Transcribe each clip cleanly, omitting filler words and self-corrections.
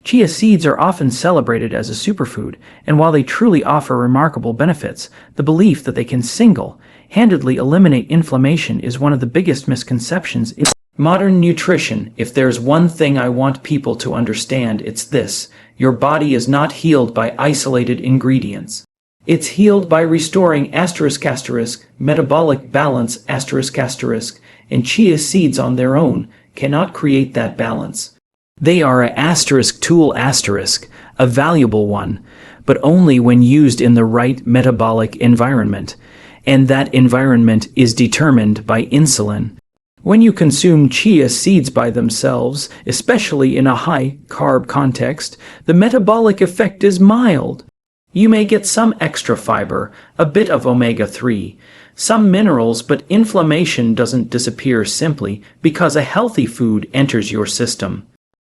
Chia seeds are often celebrated as a superfood, and while they truly offer remarkable benefits, the belief that they can single-handedly eliminate inflammation is one of the biggest misconceptions in modern nutrition. If there's one thing I want people to understand, it's this: your body is not healed by isolated ingredients. It's healed by restoring *** metabolic balance ***, and chia seeds on their own cannot create that balance. They are a tool, a valuable one, but only when used in the right metabolic environment, and that environment is determined by insulin. When you consume chia seeds by themselves, especially in a high-carb context, the metabolic effect is mild. You may get some extra fiber, a bit of omega-3, some minerals, but inflammation doesn't disappear simply because a healthy food enters your system.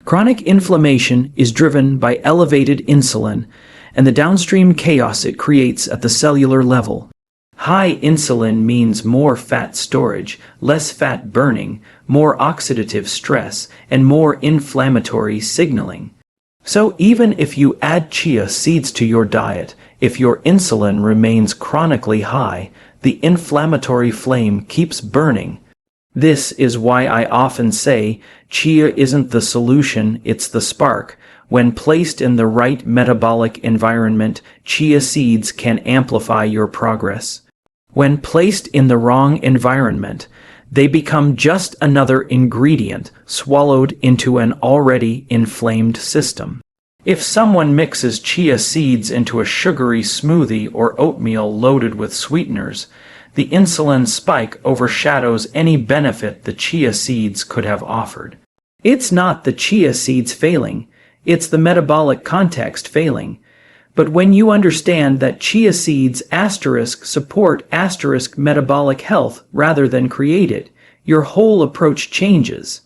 Chronic inflammation is driven by elevated insulin and the downstream chaos it creates at the cellular level. High insulin means more fat storage, less fat burning, more oxidative stress, and more inflammatory signaling. So even if you add chia seeds to your diet, if your insulin remains chronically high, the inflammatory flame keeps burning. This is why I often say chia isn't the solution, it's the spark. When placed in the right metabolic environment, chia seeds can amplify your progress. When placed in the wrong environment, they become just another ingredient swallowed into an already inflamed system. If someone mixes chia seeds into a sugary smoothie or oatmeal loaded with sweeteners, the insulin spike overshadows any benefit the chia seeds could have offered. It's not the chia seeds failing, it's the metabolic context failing. But when you understand that chia seeds support metabolic health rather than create it, your whole approach changes.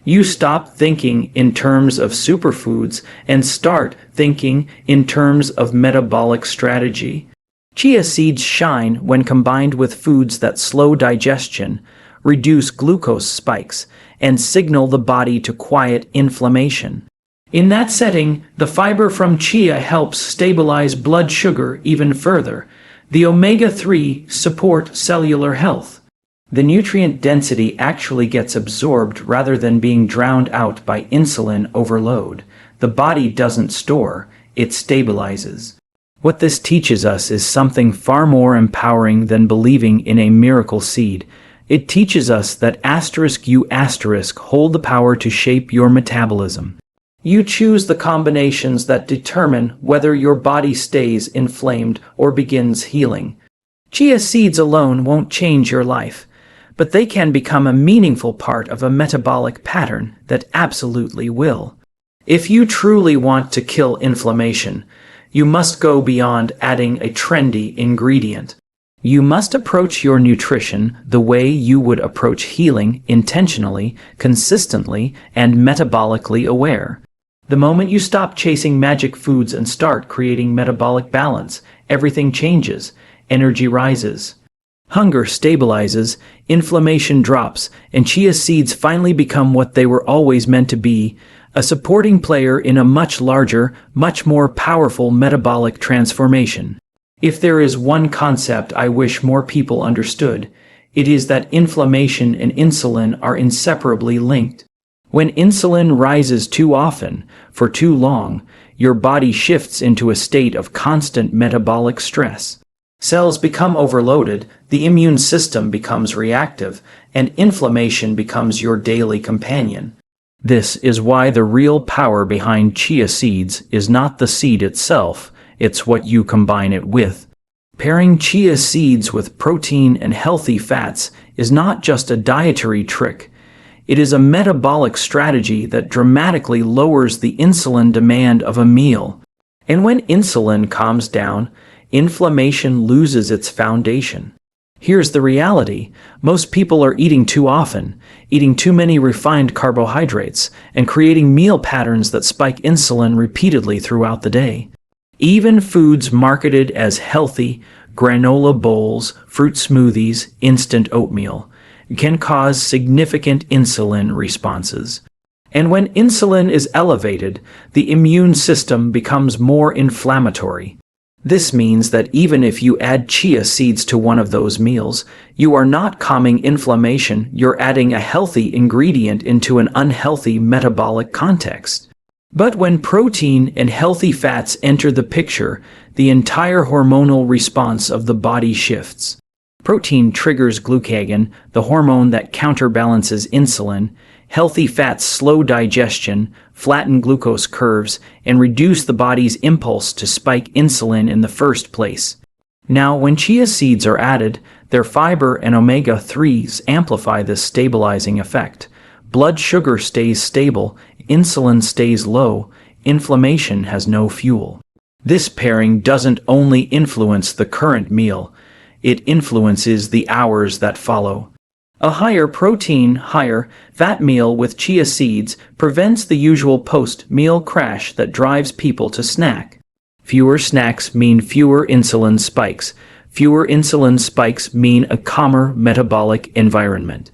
You stop thinking in terms of superfoods and start thinking in terms of metabolic strategy. Chia seeds shine when combined with foods that slow digestion, reduce glucose spikes, and signal the body to quiet inflammation. In that setting, the fiber from chia helps stabilize blood sugar even further. The omega-3 support cellular health. The nutrient density actually gets absorbed rather than being drowned out by insulin overload. The body doesn't store, it stabilizes. What this teaches us is something far more empowering than believing in a miracle seed. It teaches us that you hold the power to shape your metabolism. You choose the combinations that determine whether your body stays inflamed or begins healing. Chia seeds alone won't change your life, but they can become a meaningful part of a metabolic pattern that absolutely will. If you truly want to kill inflammation, you must go beyond adding a trendy ingredient. You must approach your nutrition the way you would approach healing, intentionally, consistently, and metabolically aware. The moment you stop chasing magic foods and start creating metabolic balance, everything changes. Energy rises. Hunger stabilizes, inflammation drops, and chia seeds finally become what they were always meant to be, a supporting player in a much larger, much more powerful metabolic transformation. If there is one concept I wish more people understood, it is that inflammation and insulin are inseparably linked. When insulin rises too often, for too long, your body shifts into a state of constant metabolic stress. Cells become overloaded, the immune system becomes reactive, and inflammation becomes your daily companion. This is why the real power behind chia seeds is not the seed itself, it's what you combine it with. Pairing chia seeds with protein and healthy fats is not just a dietary trick. It is a metabolic strategy that dramatically lowers the insulin demand of a meal. And when insulin calms down, inflammation loses its foundation. Here's the reality. Most people are eating too often, eating too many refined carbohydrates, and creating meal patterns that spike insulin repeatedly throughout the day. Even foods marketed as healthy, granola bowls, fruit smoothies, instant oatmeal, can cause significant insulin responses. And when insulin is elevated, the immune system becomes more inflammatory. This means that even if you add chia seeds to one of those meals, you are not calming inflammation, you're adding a healthy ingredient into an unhealthy metabolic context. But when protein and healthy fats enter the picture, the entire hormonal response of the body shifts. Protein triggers glucagon, the hormone that counterbalances insulin. Healthy fats slow digestion, flatten glucose curves, and reduce the body's impulse to spike insulin in the first place. Now, when chia seeds are added, their fiber and omega-3s amplify this stabilizing effect. Blood sugar stays stable, insulin stays low, inflammation has no fuel. This pairing doesn't only influence the current meal, it influences the hours that follow. A higher protein, higher fat meal with chia seeds prevents the usual post-meal crash that drives people to snack. Fewer snacks mean fewer insulin spikes. Fewer insulin spikes mean a calmer metabolic environment.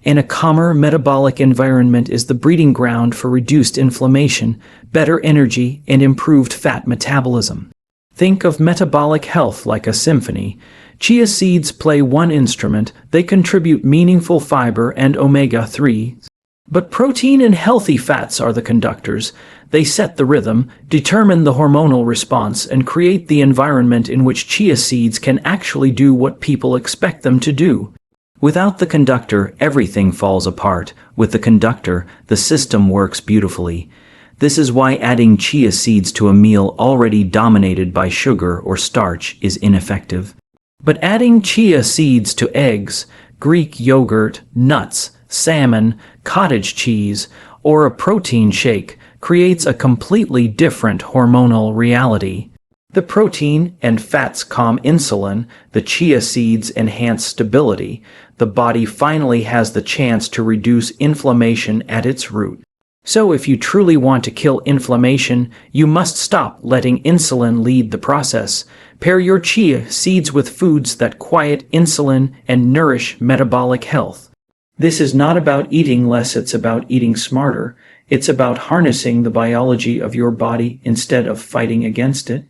And a calmer metabolic environment is the breeding ground for reduced inflammation, better energy, and improved fat metabolism. Think of metabolic health like a symphony. Chia seeds play one instrument, they contribute meaningful fiber and omega-3. But protein and healthy fats are the conductors. They set the rhythm, determine the hormonal response, and create the environment in which chia seeds can actually do what people expect them to do. Without the conductor, everything falls apart. With the conductor, the system works beautifully. This is why adding chia seeds to a meal already dominated by sugar or starch is ineffective. But adding chia seeds to eggs, Greek yogurt, nuts, salmon, cottage cheese, or a protein shake creates a completely different hormonal reality. The protein and fats calm insulin, the chia seeds enhance stability. The body finally has the chance to reduce inflammation at its root. So if you truly want to kill inflammation, you must stop letting insulin lead the process. Pair your chia seeds with foods that quiet insulin and nourish metabolic health. This is not about eating less, it's about eating smarter. It's about harnessing the biology of your body instead of fighting against it.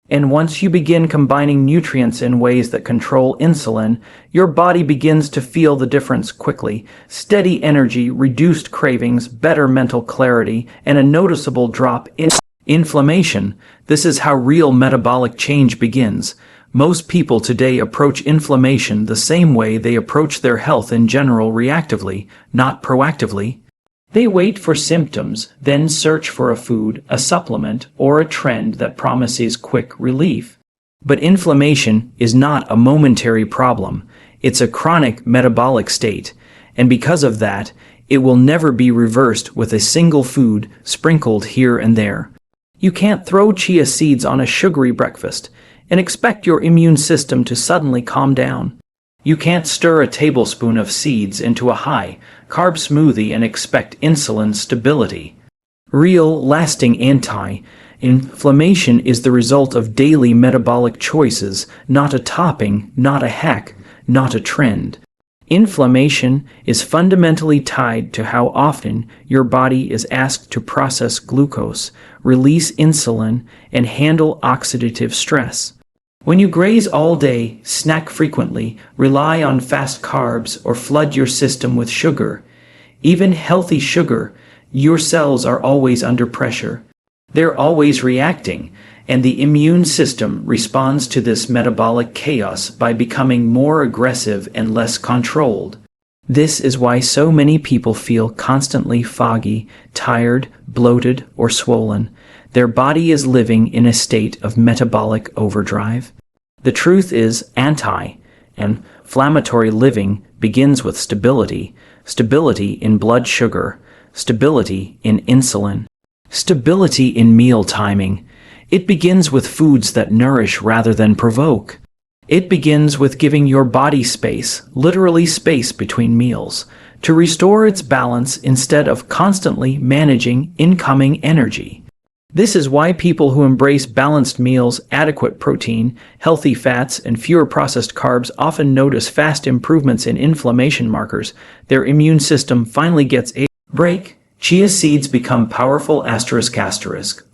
And once you begin combining nutrients in ways that control insulin, your body begins to feel the difference quickly. Steady energy, reduced cravings, better mental clarity, and a noticeable drop in inflammation. This is how real metabolic change begins. Most people today approach inflammation the same way they approach their health in general, reactively, not proactively. They wait for symptoms, then search for a food, a supplement, or a trend that promises quick relief. But inflammation is not a momentary problem. It's a chronic metabolic state, and because of that, it will never be reversed with a single food sprinkled here and there. You can't throw chia seeds on a sugary breakfast and expect your immune system to suddenly calm down. You can't stir a tablespoon of seeds into a high-carb smoothie and expect insulin stability. Real, lasting anti-inflammation is the result of daily metabolic choices, not a topping, not a hack, not a trend. Inflammation is fundamentally tied to how often your body is asked to process glucose, release insulin, and handle oxidative stress. When you graze all day, snack frequently, rely on fast carbs, or flood your system with sugar, even healthy sugar, your cells are always under pressure. They're always reacting, and the immune system responds to this metabolic chaos by becoming more aggressive and less controlled. This is why so many people feel constantly foggy, tired, bloated, or swollen. Their body is living in a state of metabolic overdrive. The truth is, anti-inflammatory living begins with stability, stability in blood sugar, stability in insulin, stability in meal timing. It begins with foods that nourish rather than provoke. It begins with giving your body space, literally space between meals, to restore its balance instead of constantly managing incoming energy. This is why people who embrace balanced meals, adequate protein, healthy fats, and fewer processed carbs often notice fast improvements in inflammation markers. Their immune system finally gets a break. Chia seeds become powerful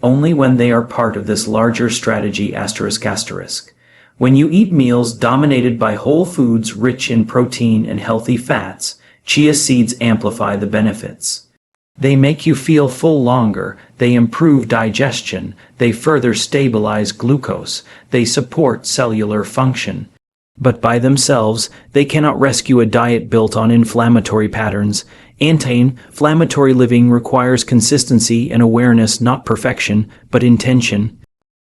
only when they are part of this larger strategy . When you eat meals dominated by whole foods rich in protein and healthy fats, chia seeds amplify the benefits. They make you feel full longer, they improve digestion, they further stabilize glucose, they support cellular function. But by themselves, they cannot rescue a diet built on inflammatory patterns. Anti-inflammatory living requires consistency and awareness, not perfection, but intention.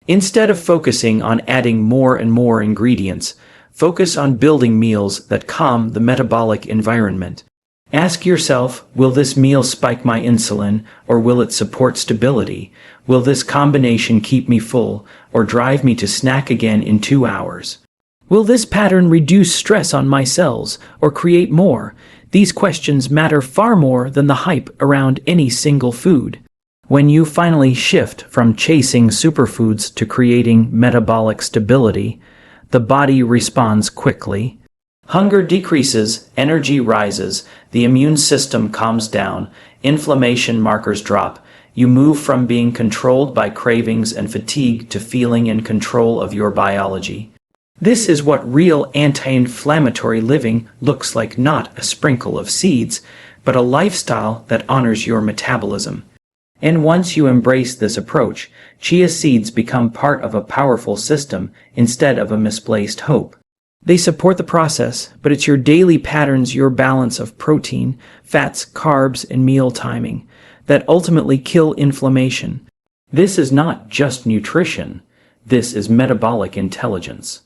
Instead of focusing on adding more and more ingredients, focus on building meals that calm the metabolic environment. Ask yourself, will this meal spike my insulin, or will it support stability? Will this combination keep me full, or drive me to snack again in 2 hours? Will this pattern reduce stress on my cells, or create more? These questions matter far more than the hype around any single food. When you finally shift from chasing superfoods to creating metabolic stability, the body responds quickly. Hunger decreases, energy rises, the immune system calms down, inflammation markers drop. You move from being controlled by cravings and fatigue to feeling in control of your biology. This is what real anti-inflammatory living looks like, not a sprinkle of seeds, but a lifestyle that honors your metabolism. And once you embrace this approach, chia seeds become part of a powerful system instead of a misplaced hope. They support the process, but it's your daily patterns, your balance of protein, fats, carbs, and meal timing that ultimately kill inflammation. This is not just nutrition. This is metabolic intelligence.